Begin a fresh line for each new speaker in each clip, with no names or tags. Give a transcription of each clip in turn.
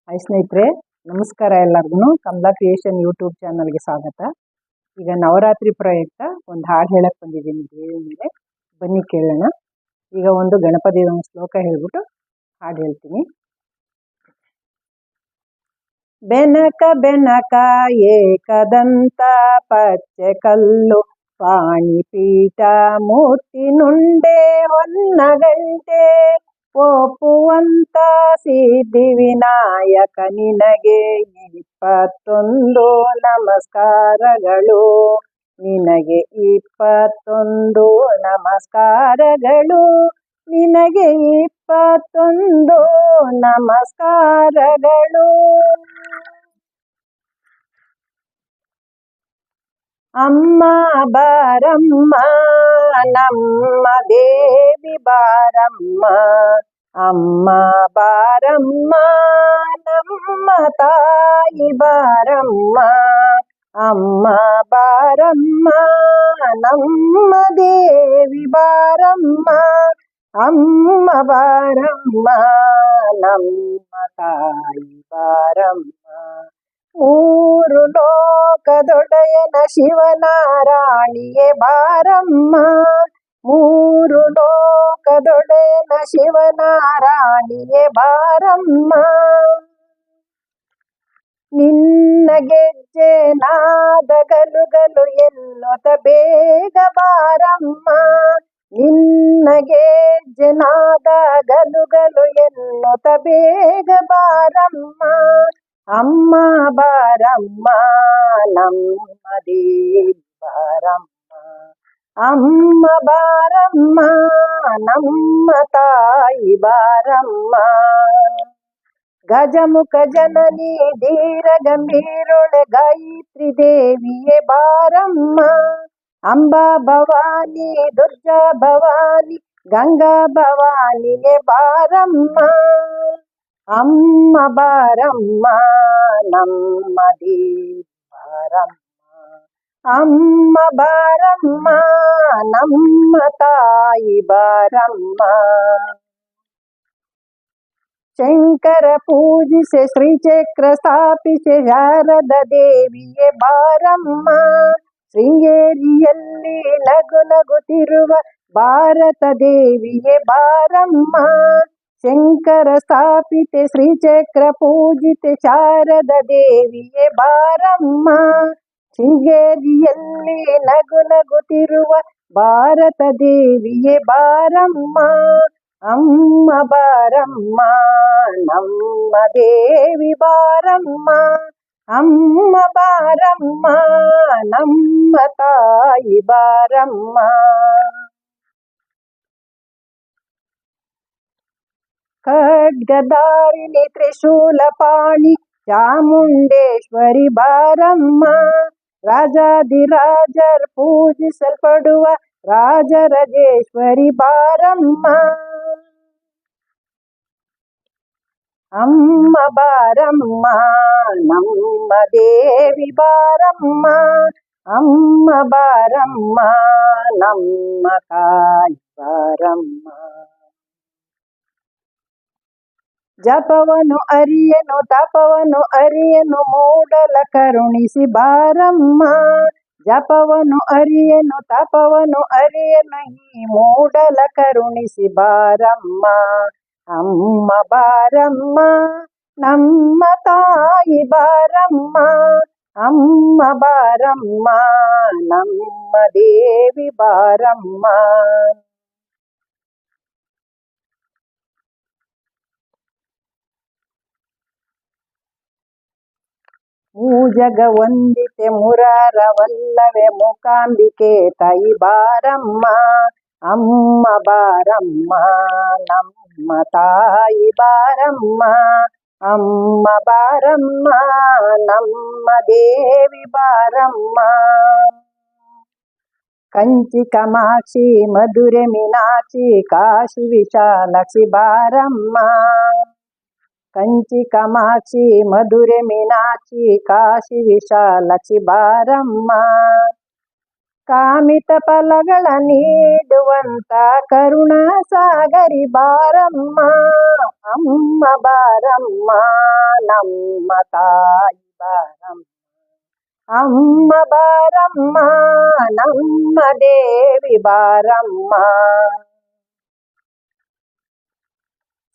Hi ಸ್ನೇಹಿತರೆ, ನಮಸ್ಕಾರ ಎಲ್ಲರಿಗೂ. ಕಮಲಾ ಕ್ರಿಯೇಷನ್ ಯೂಟ್ಯೂಬ್ ಚಾನಲ್ಗೆ ಸ್ವಾಗತ. ಈಗ ನವರಾತ್ರಿ ಪ್ರಯುಕ್ತ ಒಂದು ಹಾಡು ಹೇಳಕ್ಕೆ ಬಂದಿದ್ದೀನಿ ದೇವಿ ಮೇಲೆ. ಬನ್ನಿ ಕೇಳೋಣ. ಈಗ ಒಂದು ಗಣಪತಿ ಒಂದು ಶ್ಲೋಕ ಹೇಳ್ಬಿಟ್ಟು ಹಾಡು ಹೇಳ್ತೀನಿ. ಬೆನಕ ಬೆನಕ ಏಕದಂತ ಪಚ್ಚೆ ಕಲ್ಲು ಪಾಣಿಪೀಠ ಮೂರ್ತಿ ನುಂಡೆ ಹೊನ್ನಗಂಟೆ ಒಪ್ಪುವಂತ ಸಿದ್ಧಿ ವಿನಾಯಕ ನಿನಗೆ 21 ನಮಸ್ಕಾರಗಳು. ನಿನಗೆ 21 ನಮಸ್ಕಾರಗಳು. ನಿನಗೆ 21 ನಮಸ್ಕಾರಗಳು. ಅಮ್ಮ ಬಾರಮ್ಮ ನಮ್ಮ ದೇವಿ ಬಾರಮ್ಮ. ಅಮ್ಮ ಬಾರಮ್ಮ ನಮ್ಮ ತಾಯಿ ಬಾರಮ್ಮ. ಅಮ್ಮ ಬಾರಮ್ಮ ನಮ್ಮ ದೇವಿ ಬಾರಮ್ಮ. ಅಮ್ಮ ಬಾರಮ್ಮ ನಮ್ಮ ತಾಯಿ ಬಾರಮ್ಮ. ಮೂರು ಲೋಕದೊಡೆಯನ ಶಿವನಾರಾಣಿಯೇ ಬಾರಮ್ಮ. ಮೂರು ಲೋಕದೊಡೆಯನ ಶಿವನಾರಾಣಿಯೇ ಬಾರಮ್ಮ. ನಿನ್ನ ಗೆಜ್ಜೆ ನಾದ ಗಲುಗಲು ಎನ್ನುತ್ತ ಬೇಗ ಬಾರಮ್ಮ. ನಿನ್ನ ಗೆಜ್ಜೆ ನಾದ ಗಲುಗಲು ಎನ್ನುತ್ತ ಬೇಗ ಬಾರಮ್ಮ. ಅಮ್ಮ ಬಾರಮ್ಮ ನಮ್ಮ ದೇವಿ ಬಾರಮ್ಮ. ಅಮ್ಮ ಬಾರಮ್ಮ ನಮ್ಮ ತಾಯಿ ಬಾರಮ್ಮ. ಗಜಮುಖ ಜನನಿ ಧೀರ ಗಂಭೀರೊಳೆ ಗಾಯತ್ರಿ ದೇವಿಯೇ ಬಾರಮ್ಮ. ಅಂಬಾ ಭವಾನಿ ದುರ್ಗಾ ಭವಾನಿ ಗಂಗಾ ಭವಾನಿಯೇ ಬಾರಮ್ಮ. ಅಮ್ಮ ಬಾರಮ್ಮ ನಮ್ಮ ದೇವಿ ಬಾರಮ್ಮ. ಅಮ್ಮ ಬಾರಮ್ಮ ನಮ್ಮ ತಾಯಿ ಬಾರಮ್ಮ. ಶಂಕರ ಪೂಜಿಸೆ ಶ್ರೀಚಕ್ರ ಸ್ಥಾಪಿಸೆ ಶಾರದ ದೇವಿಯೇ ಬಾರಮ್ಮ. ಶೃಂಗೇರಿಯಲ್ಲಿ ನಗು ನಗುತ್ತಿರುವ ಭಾರತ ದೇವಿಯೇ ಬಾರಮ್ಮ. ಶಂಕರ ಸ್ಥಾಪಿತೆ ಶ್ರೀಚಕ್ರ ಪೂಜಿತೆ ಶಾರದ ದೇವಿಯೇ ಬಾರಮ್ಮ. ಶೃಂಗೇರಿಯಲ್ಲಿ ನಗು ನಗುತ್ತಿರುವ ಭಾರತ ದೇವಿಯೇ ಬಾರಮ್ಮ. ಅಮ್ಮ ಬಾರಮ್ಮ ನಮ್ಮ ದೇವಿ ಬಾರಮ್ಮ. ಅಮ್ಮ ಬಾರಮ್ಮ ನಮ್ಮ ತಾಯಿ ಬಾರಮ್ಮ. ಖಡ್ಗಧಾರಿಣಿ ತ್ರಿಶೂಲಪಾಣಿ ಚಾಮುಂಡೇಶ್ವರಿ ಬಾರಮ್ಮ. ರಾಜಾದಿರಾಜರ್ ಪೂಜಿಸಲ್ಪಡುವ ರಾಜರಾಜೇಶ್ವರಿ ಬಾರಮ್ಮ. ಅಮ್ಮ ಬಾರಮ್ಮ ನಮ್ಮ ದೇವಿ ಬಾರಮ್ಮ. ಅಮ್ಮ ಬಾರಮ್ಮ ನಮ್ಮ ತಾಯಿ ಬಾರಮ್ಮ. ಜಪವನು ಅರಿಯನು ತಪವನು ಅರಿಯನು ಮೂಡಲ ಕರುಣಿಸಿ ಬಾರಮ್ಮ. ಜಪವನು ಅರಿಯನು ತಪವನು ಅರಿಯನು ಈ ಮೂಡಲ ಕರುಣಿಸಿ ಬಾರಮ್ಮ. ಅಮ್ಮ ಬಾರಮ್ಮ ನಮ್ಮ ತಾಯಿ ಬಾರಮ್ಮ. ಅಮ್ಮ ಬಾರಮ್ಮ ನಮ್ಮ ದೇವಿ ಬಾರಮ್ಮ. ಮೂಜಗ ವಂದಿತೆ ಮುರಾರ ವಲ್ಲವೆ ಮೂಕಾಂಬಿಕೆ ತಾಯಿ ಬಾರಮ್ಮ. ಅಮ್ಮ ಬಾರಮ್ಮ ನಮ್ಮ ತಾಯಿ ಬಾರಮ್ಮ. ಅಮ್ಮ ಬಾರಮ್ಮ ನಮ್ಮ ದೇವಿ ಬಾರಮ್ಮ. ಕಂಚಿ ಕಾಮಾಕ್ಷಿ ಮಧುರೆ ಮೀನಾಕ್ಷಿ ಕಾಶಿ ವಿಶಾಲಾಕ್ಷಿ ಬಾರಮ್ಮ. ಕಂಚಿ ಕಾಮಾಕ್ಷಿ ಮಧುರೆ ಮೀನಾಕ್ಷಿ ಕಾಶಿ ವಿಶಾಲಾಕ್ಷಿ ಬಾರಮ್ಮ. ಕಾಮಿತ ಫಲಗಳ ನೀಡುವಂತ ಕರುಣಾ ಸಾಗರಿ ಬಾರಮ್ಮ, ಅಮ್ಮ ಬಾರಮ್ಮ ನಮ್ಮ ತಾಯಿ ಬಾರಮ್ಮ, ಅಮ್ಮ ಬಾರಮ್ಮ ನಮ್ಮ ದೇವಿ ಬಾರಮ್ಮ.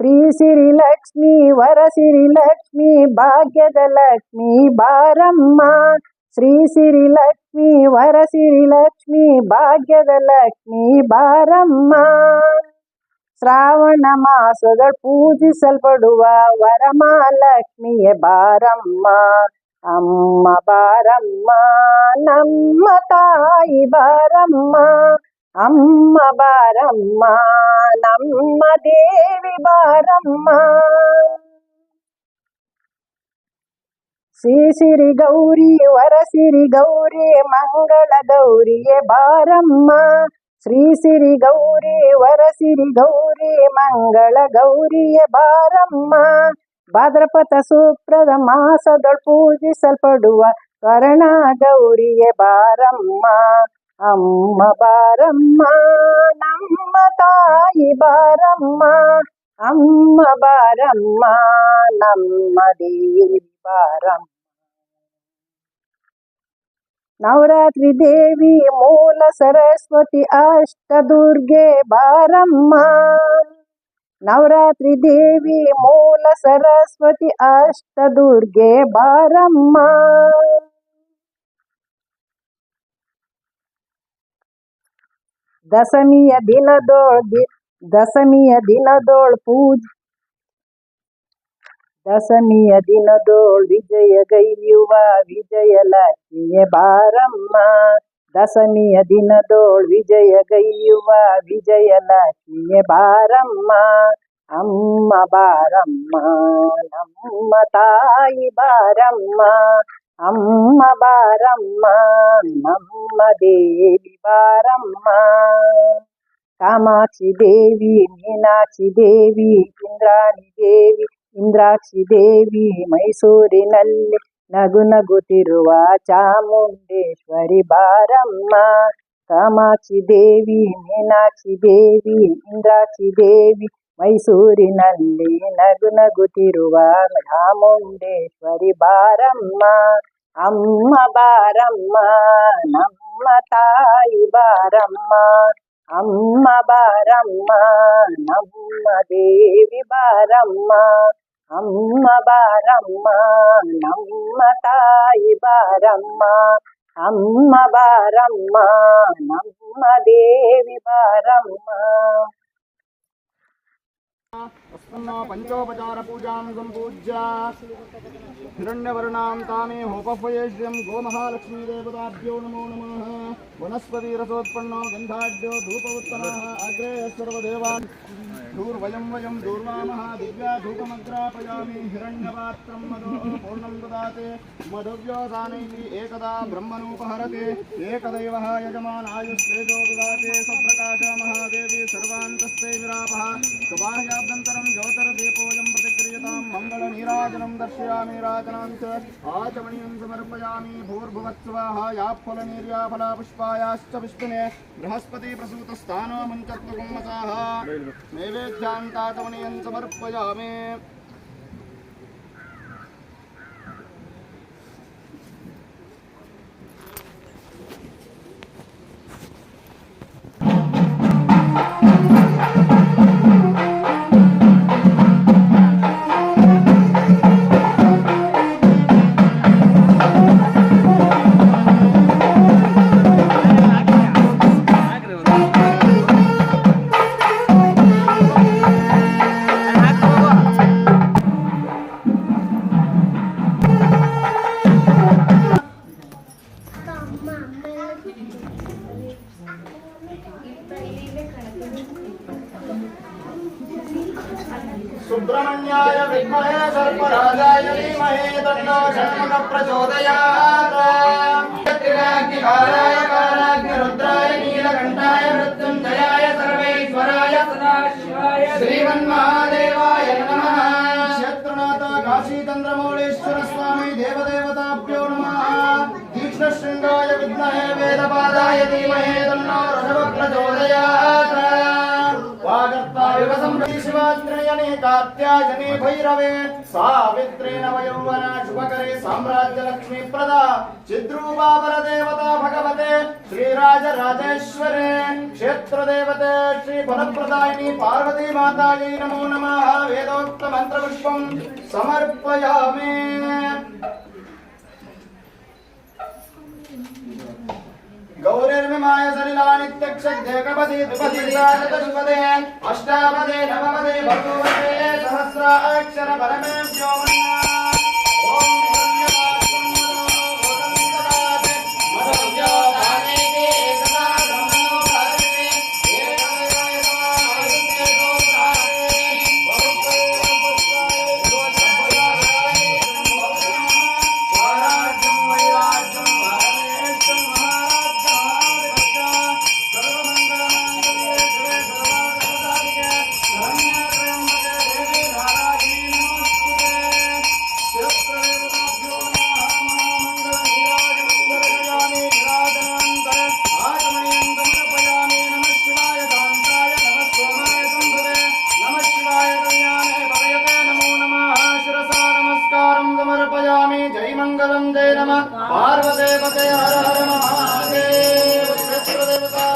ಶ್ರೀ ಸಿರಿ ಲಕ್ಷ್ಮಿ ವರ ಸಿರಿ ಲಕ್ಷ್ಮಿ ಭಾಗ್ಯದ ಲಕ್ಷ್ಮಿ ಬಾರಮ್ಮ, ಶ್ರೀ ಸಿರಿ ಲಕ್ಷ್ಮಿ ವರ ಸಿರಿ ಲಕ್ಷ್ಮಿ ಭಾಗ್ಯದ ಲಕ್ಷ್ಮಿ ಬಾರಮ್ಮ. ಶ್ರಾವಣ ಮಾಸದ ಪೂಜಿಸಲ್ಪಡುವ ವರಮಹಾಲಕ್ಷ್ಮಿಯೇ ಬಾರಮ್ಮ, ಅಮ್ಮ ಬಾರಮ್ಮ ನಮ್ಮ ತಾಯಿ ಬಾರಮ್ಮ, ಅಮ್ಮ ಬಾರಮ್ಮ ನಮ್ಮ ದೇವಿ ಬಾರಮ್ಮ. ಶ್ರೀ ಸಿರಿ ಗೌರಿ ವರ ಸಿರಿ ಗೌರಿ ಮಂಗಳ ಗೌರಿಯೇ ಬಾರಮ್ಮ, ಶ್ರೀ ಸಿರಿ ಗೌರಿ ವರ ಸಿರಿ ಗೌರಿ ಮಂಗಳ ಗೌರಿಯೇ ಬಾರಮ್ಮ. ಭಾದ್ರಪದ ಸೂಕ್ತದ ಮಾಸದೊಳ್ ಪೂಜಿಸಲ್ಪಡುವ ಸ್ವರ್ಣ ಗೌರಿಯೇ ಬಾರಮ್ಮ, ಅಮ್ಮ ಬಾರಮ್ಮ ನಮ್ಮ ತಾಯಿ ಬಾರಮ್ಮ, ಅಮ್ಮ ಬಾರಮ್ಮ ನಮ್ಮ ದೇವಿ ಬಾರಮ್ಮ. ನವರಾತ್ರಿ ದೇವಿ ಮೂಲ ಸರಸ್ವತಿ ಅಷ್ಟ ದುರ್ಗೆ ಬಾರಮ್ಮ, ನವರಾತ್ರಿ ದೇವಿ ಮೂಲ ಸರಸ್ವತಿ ಅಷ್ಟ ದುರ್ಗೆ ಬಾರಮ್ಮ. ದಶಮಿಯ ದಿನದೋಳ್ ವಿಜಯಗೈಯುವ ವಿಜಯಲಕ್ಷ್ಮಿಯೇ ಬಾರಮ್ಮ, ದಶಮಿಯ ದಿನದೋಳ್ ವಿಜಯಗೈಯುವ ವಿಜಯಲಕ್ಷ್ಮಿಯೇ ಬಾರಮ್ಮ, ಅಮ್ಮ ಬಾರಮ್ಮ ನಮ್ಮ ತಾಯಿ ಬಾರಮ್ಮ, ಅಮ್ಮ ಬಾರಮ್ಮ ನಮ್ಮ ದೇವಿ ಬಾರಮ್ಮ. ಕಾಮಾಕ್ಷಿ ದೇವಿ ಮೀನಾಕ್ಷಿ ದೇವಿ ಇಂದ್ರಾಕ್ಷಿ ದೇವಿ ಮೈಸೂರಿನಲ್ಲಿ ನಗು ನಗುತ್ತಿರುವ ಚಾಮುಂಡೇಶ್ವರಿ ಬಾರಮ್ಮ, ಕಾಮಾಕ್ಷಿ ದೇವಿ ಮೀನಾಕ್ಷಿ ದೇವಿ ಇಂದ್ರಾಕ್ಷಿ ದೇವಿ ಮೈಸೂರಿನಲ್ಲಿ ನಗು ನಗುತ್ತಿರುವ ಚಾಮುಂಡೇಶ್ವರಿ ಬಾರಮ್ಮ, ಅಮ್ಮ ಬಾರಮ್ಮ ನಮ್ಮ ತಾಯಿ ಬಾರಮ್ಮ, ಅಮ್ಮ ಬಾರಮ್ಮ ನಮ್ಮ ದೇವಿ ಬಾರಮ್ಮ, ಅಮ್ಮ ಬಾರಮ್ಮ ನಮ್ಮ ತಾಯಿ ಬಾರಮ್ಮ, ಅಮ್ಮ ಬಾರಮ್ಮ ನಮ್ಮ ದೇವಿ ಬಾರಮ್ಮ.
पंचोपचार पूजा संपूज्य हिरण्यवर्णां तामे होपफयेष्यं गोमहालक्ष्मी देवताभ्यो नमो नमः. वनस्पतिरसोत्पन्नो गन्धाढ्यो धूपवत्तमः अग्रे सर्वदेवान् दूर्वयं वयं दूर्वामः दिव्या धूपमग्रापयामि. हिरण्यपात्रं मधो पूर्णं ददाते मधुव्योसानैः एकदा ब्रह्मणोपहरते एकदैवः यजमानायुस्तेजो ददाते सप्रकाश महादेवी सर्वान्तस्ते विरापः सुबाह्याभ्यन्तरं ज्योतिर्दीपोऽयं प्रतिक्रियतां मङ्गलनीराजनं दर्शयामि. राजनाञ्च आचमनीयं समर्पयामि. भूर्भुवत्स्वाः याफलनीर्याफला पुष्पायाश्च विष्णुने बृहस्पतिप्रसूतस्थानो मुञ्चत्वकुम्मसाः नैवेद्यान्ताचमनीयं समर्पयामि. सुब्रह्मण्याय विद्महे सर्पराजाय धीमहि तन्नो षण्मुखः प्रचोदयात्. त्रिनाग्निकाराय कालाग्निरुद्राय नीलकण्ठाय मृत्युञ्जयाय सर्वेश्वराय सदाशिवाय श्रीमन्महादेवाय नमः. शत्रुनाथ काशीचन्द्रमौळीश्वर स्वामी देवदेवताभ्यो नमः. तीक्ष्णशृङ्गाय विद्महे वेदपादाय धीमहि तन्नो ऋषभः प्रचोदयात् वागर्तायुग संप्रति शिवात्रेयणे कात्यायने भैरवे सावित्रे नवयौवना शुभकरे साम्राज्य लक्ष्मी प्रदा चिद्रूपा परदेवता भगवते श्रीराजराजेश्वरे क्षेत्र देवते श्री फलप्रदायिनी पार्वती मातायै नमो नमः वेदोक्त मंत्रपुष्पं समर्पयामि गौरीर्मिमाय सलिलानित्यक्षेकपदे द्विपदे चतुष्पदे अष्टापदे नवपदे भगवते सहस्राक्षर परमे व्योमन्ना ओम पार्वते पते हर हर महादेव क्षेत्र देवता